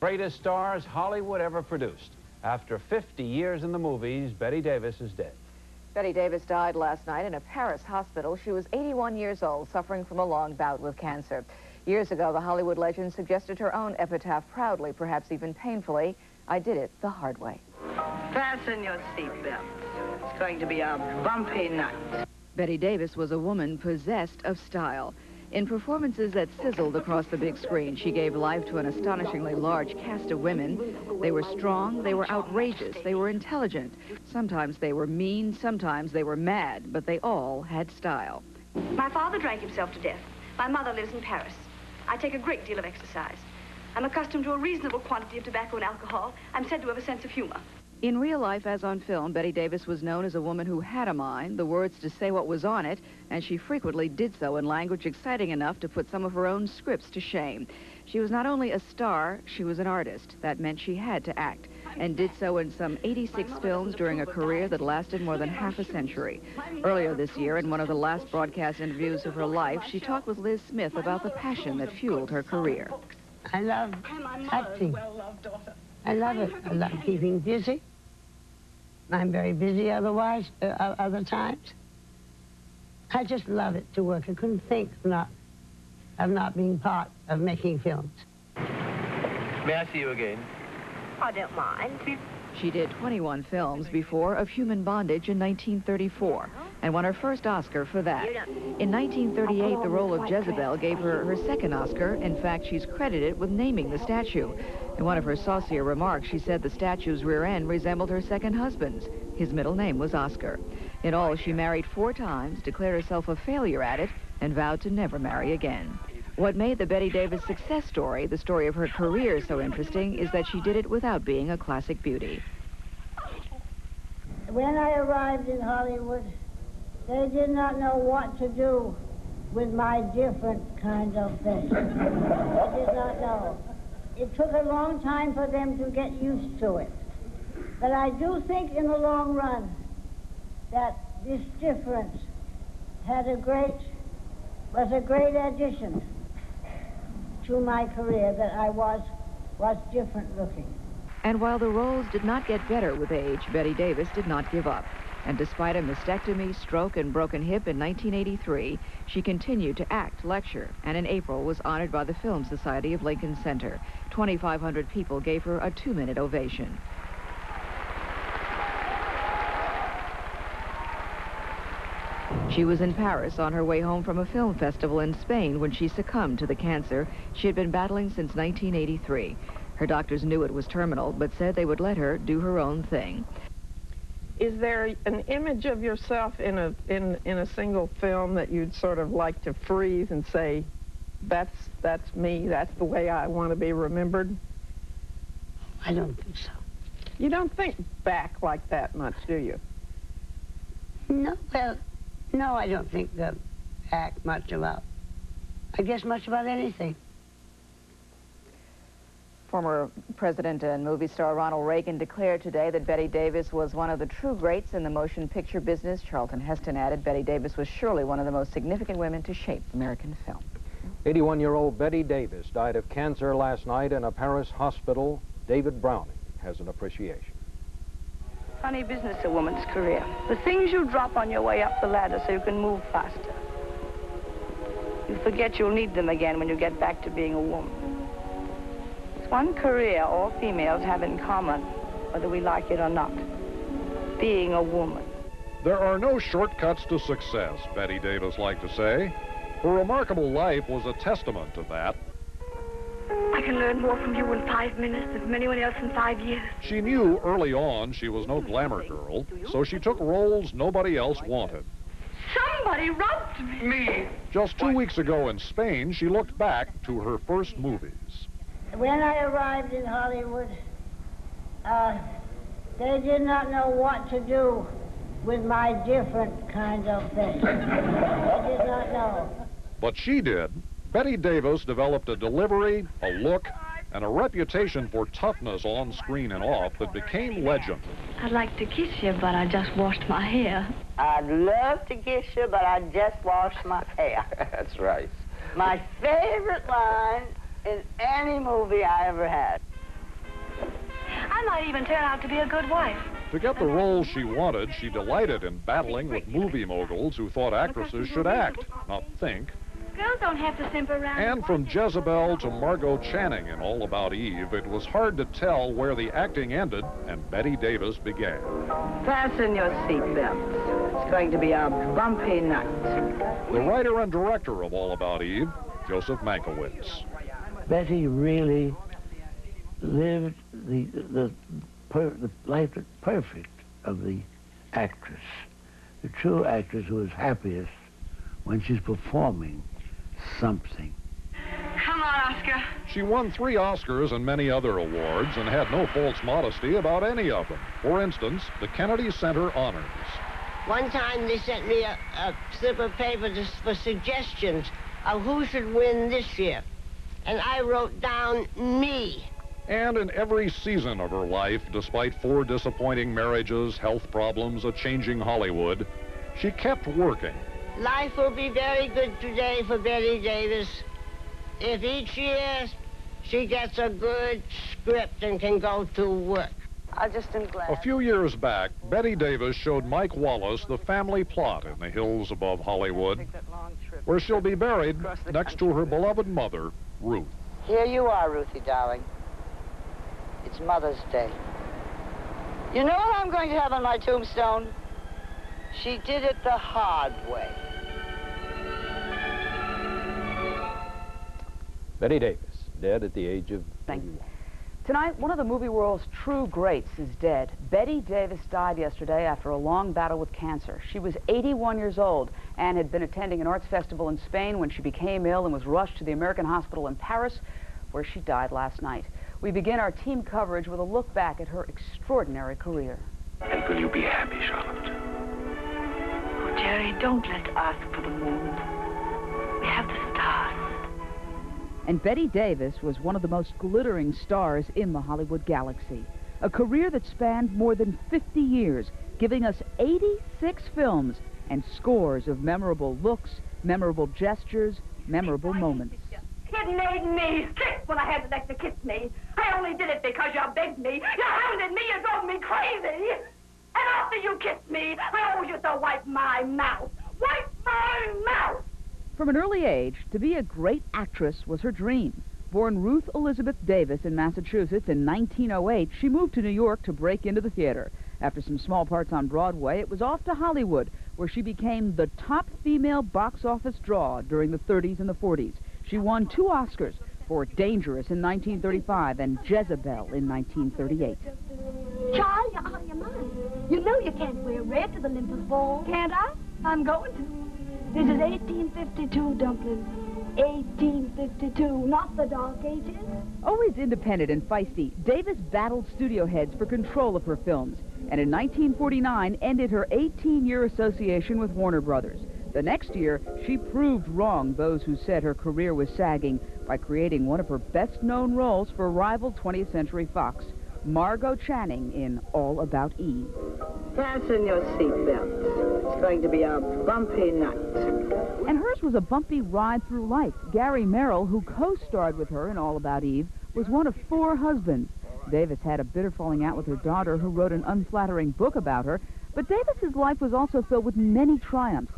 Greatest stars Hollywood ever produced. After 50 years in the movies, Bette Davis is dead. Bette Davis died last night in a Paris hospital. She was 81 years old, suffering from a long bout with cancer. Years ago, the Hollywood legend suggested her own epitaph proudly, perhaps even painfully. I did it the hard way. Fasten your seatbelts. It's going to be a bumpy night. Bette Davis was a woman possessed of style. In performances that sizzled across the big screen, she gave life to an astonishingly large cast of women. They were strong, they were outrageous, they were intelligent. Sometimes they were mean, sometimes they were mad, but they all had style. My father drank himself to death. My mother lives in Paris. I take a great deal of exercise. I'm accustomed to a reasonable quantity of tobacco and alcohol. I'm said to have a sense of humor. In real life, as on film, Bette Davis was known as a woman who had a mind, the words to say what was on it, and she frequently did so in language exciting enough to put some of her own scripts to shame. She was not only a star, she was an artist. That meant she had to act, and did so in some 86 films during a career that lasted more than half a century. Earlier this year, in one of the last broadcast interviews of her life, she talked with Liz Smith about the passion that fueled her career. I love acting. I love it. I love keeping busy. I'm very busy otherwise, other times. I just love it to work. I couldn't think of not being part of making films. May I see you again? I don't mind. She did 21 films before Of Human Bondage in 1934, and won her first Oscar for that. In 1938, the role of Jezebel gave her her second Oscar. In fact, she's credited with naming the statue. In one of her saucier remarks, she said the statue's rear end resembled her second husband's. His middle name was Oscar. In all, she married 4 times, declared herself a failure at it, and vowed to never marry again. What made the Bette Davis success story, the story of her career, so interesting is that she did it without being a classic beauty. When I arrived in Hollywood, they did not know what to do with my different kind of thing. They did not know. It took a long time for them to get used to it. But I do think in the long run that this difference was a great addition to my career, that I was different looking. And while the roles did not get better with age, Bette Davis did not give up. And despite a mastectomy, stroke, and broken hip in 1983, she continued to act, lecture, and in April was honored by the Film Society of Lincoln Center. 2,500 people gave her a 2-minute ovation. She was in Paris on her way home from a film festival in Spain when she succumbed to the cancer she had been battling since 1983. Her doctors knew it was terminal, but said they would let her do her own thing. Is there an image of yourself in a single film that you'd sort of like to freeze and say, that's me, that's the way I want to be remembered? I don't think so. You don't think back like that much, do you? No, well, no, I don't think back much about, I guess much about anything. Former President and movie star Ronald Reagan declared today that Bette Davis was one of the true greats in the motion picture business. Charlton Heston added Bette Davis was surely one of the most significant women to shape American film. 81-year-old Bette Davis died of cancer last night in a Paris hospital. David Browning has an appreciation. Funny business, a woman's career. The things you drop on your way up the ladder so you can move faster. You forget you'll need them again when you get back to being a woman. One career all females have in common, whether we like it or not: being a woman. There are no shortcuts to success, Bette Davis liked to say. Her remarkable life was a testament to that. I can learn more from you in 5 minutes than from anyone else in 5 years. She knew early on she was no glamour girl, so she took roles nobody else wanted. Somebody robbed me. Me. Just 2 weeks ago in Spain, she looked back to her first movies. When I arrived in Hollywood, they did not know what to do with my different kind of thing. They did not know. But she did. Bette Davis developed a delivery, a look, and a reputation for toughness on screen and off that became legend. I'd like to kiss you, but I just washed my hair. I'd love to kiss you, but I just washed my hair. That's right. My favorite line in any movie I ever had. I might even turn out to be a good wife. To get the roles she wanted, she delighted in battling with movie moguls who thought actresses should act, not think. Girls don't have to simper around. And from Jezebel to Margot Channing in All About Eve, it was hard to tell where the acting ended and Bette Davis began. Fasten your seatbelts. It's going to be a bumpy night. The writer and director of All About Eve, Joseph Mankiewicz. Betty really lived the life that's perfect of the actress, the true actress who is happiest when she's performing something. Come on, Oscar. She won 3 Oscars and many other awards and had no false modesty about any of them. For instance, the Kennedy Center Honors. One time they sent me a slip of paper for suggestions of who should win this year. And I wrote down me. And in every season of her life, despite 4 disappointing marriages, health problems, a changing Hollywood, she kept working. Life will be very good today for Bette Davis if each year she gets a good script and can go to work. I just am glad. A few years back, Bette Davis showed Mike Wallace the family plot in the hills above Hollywood, where she'll be buried next to her beloved mother, Ruth. Here you are, Ruthie, darling. It's Mother's Day. You know what I'm going to have on my tombstone? She did it the hard way. Bette Davis, dead at the age of 81. Tonight, one of the movie world's true greats is dead. Bette Davis died yesterday after a long battle with cancer. She was 81 years old and had been attending an arts festival in Spain when she became ill and was rushed to the American hospital in Paris, where she died last night. We begin our team coverage with a look back at her extraordinary career. And will you be happy, Charlotte? Oh, Jerry, don't let's ask for the moon. We have the stars. And Bette Davis was one of the most glittering stars in the Hollywood galaxy. A career that spanned more than 50 years, giving us 86 films and scores of memorable looks, memorable gestures, memorable moments. It made me sick when I had the neck to kiss me. I only did it because you begged me. You hounded me. You drove me crazy. And after you kissed me, I always used to wipe my mouth. Wipe my mouth! From an early age, to be a great actress was her dream. Born Ruth Elizabeth Davis in Massachusetts in 1908, she moved to New York to break into the theater. After some small parts on Broadway, it was off to Hollywood, where she became the top female box office draw during the 30s and the 40s. She won 2 Oscars for Dangerous in 1935 and Jezebel in 1938. Charlie, you're out of your mind. You know you can't wear red to the Olympus Ball. Can't I? I'm going to. This is 1852, Dumpling. 1852, not the Dark Ages. Always independent and feisty, Davis battled studio heads for control of her films, and in 1949 ended her 18-year association with Warner Brothers. The next year, she proved wrong those who said her career was sagging by creating one of her best-known roles for rival 20th Century Fox, Margot Channing in All About Eve. Fasten your seatbelts. It's going to be a bumpy night. And hers was a bumpy ride through life. Gary Merrill, who co-starred with her in All About Eve, was one of 4 husbands. Davis had a bitter falling out with her daughter, who wrote an unflattering book about her, but Davis's life was also filled with many triumphs.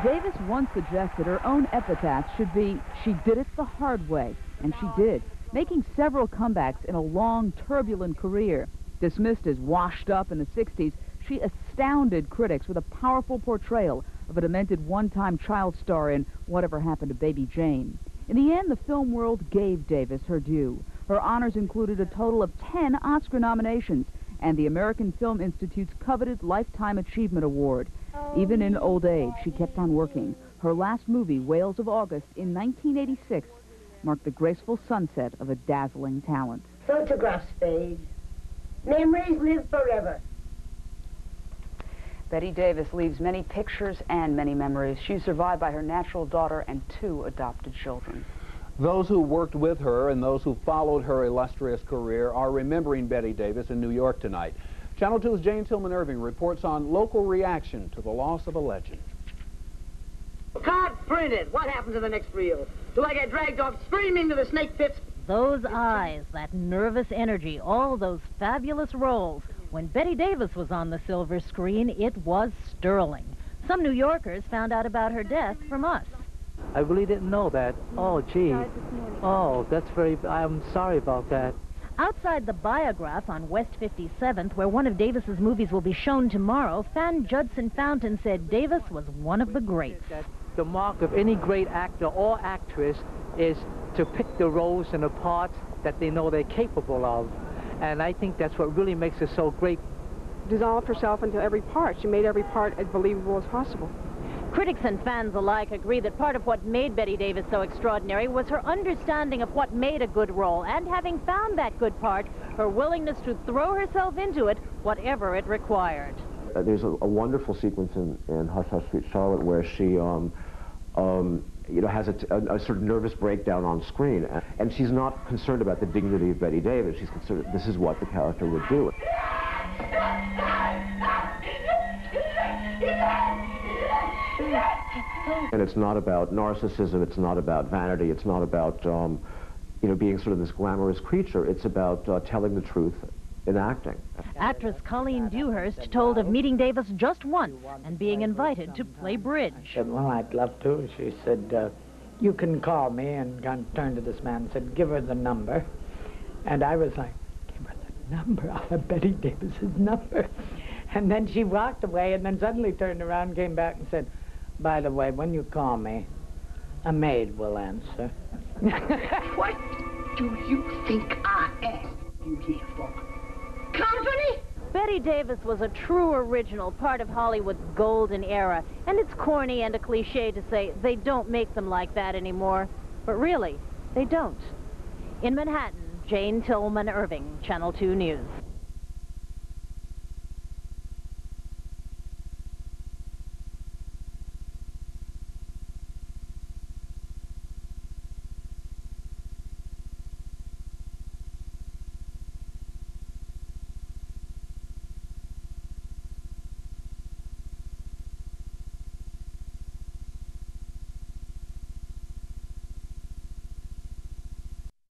Davis once suggested her own epitaph should be, "She did it the hard way," and she did, making several comebacks in a long, turbulent career. Dismissed as washed up in the 60s, she astounded critics with a powerful portrayal of a demented one-time child star in Whatever Happened to Baby Jane. In the end, the film world gave Davis her due. Her honors included a total of 10 Oscar nominations and the American Film Institute's coveted Lifetime Achievement Award. Even in old age, she kept on working. Her last movie, Whales of August, in 1986, marked the graceful sunset of a dazzling talent. Photographs fade. Memories live forever. Bette Davis leaves many pictures and many memories. She's survived by her natural daughter and 2 adopted children. Those who worked with her and those who followed her illustrious career are remembering Bette Davis in New York tonight. Channel 2's Jane Tillman Irving reports on local reaction to the loss of a legend. Card printed. What happens in the next reel? Do I get dragged off screaming to the snake pits Those eyes, that nervous energy, all those fabulous roles. When Bette Davis was on the silver screen, it was sterling. Some New Yorkers found out about her death from us. I really didn't know that. Oh, gee. Oh, I'm sorry about that. Outside the Biograph on West 57th, where one of Davis's movies will be shown tomorrow, fan Judson Fountain said Davis was one of the greats. The mark of any great actor or actress is to pick the roles and the parts that they know they're capable of. And I think that's what really makes her so great. Dissolved herself into every part. She made every part as believable as possible. Critics and fans alike agree that part of what made Bette Davis so extraordinary was her understanding of what made a good role, and having found that good part, her willingness to throw herself into it, whatever it required. There's a wonderful sequence in Hush Hush Sweet Charlotte where she has a sort of nervous breakdown on screen, and she's not concerned about the dignity of Bette Davis. She's concerned that this is what the character would do. And it's not about narcissism, it's not about vanity, it's not about being sort of this glamorous creature. It's about telling the truth in acting. Actress Colleen Dewhurst told of meeting Davis just once and being invited to play bridge. I said, well, I'd love to. She said, you can call me, and turned to this man and said, give her the number. And I was like, give her the number? I have Bette Davis's number. And then she walked away and then suddenly turned around, came back and said, by the way, when you call me, a maid will answer. What do you think I am you here for? Company? Bette Davis was a true original, part of Hollywood's golden era. And it's corny and a cliche to say they don't make them like that anymore. But really, they don't. In Manhattan, Jane Tillman Irving, Channel 2 News.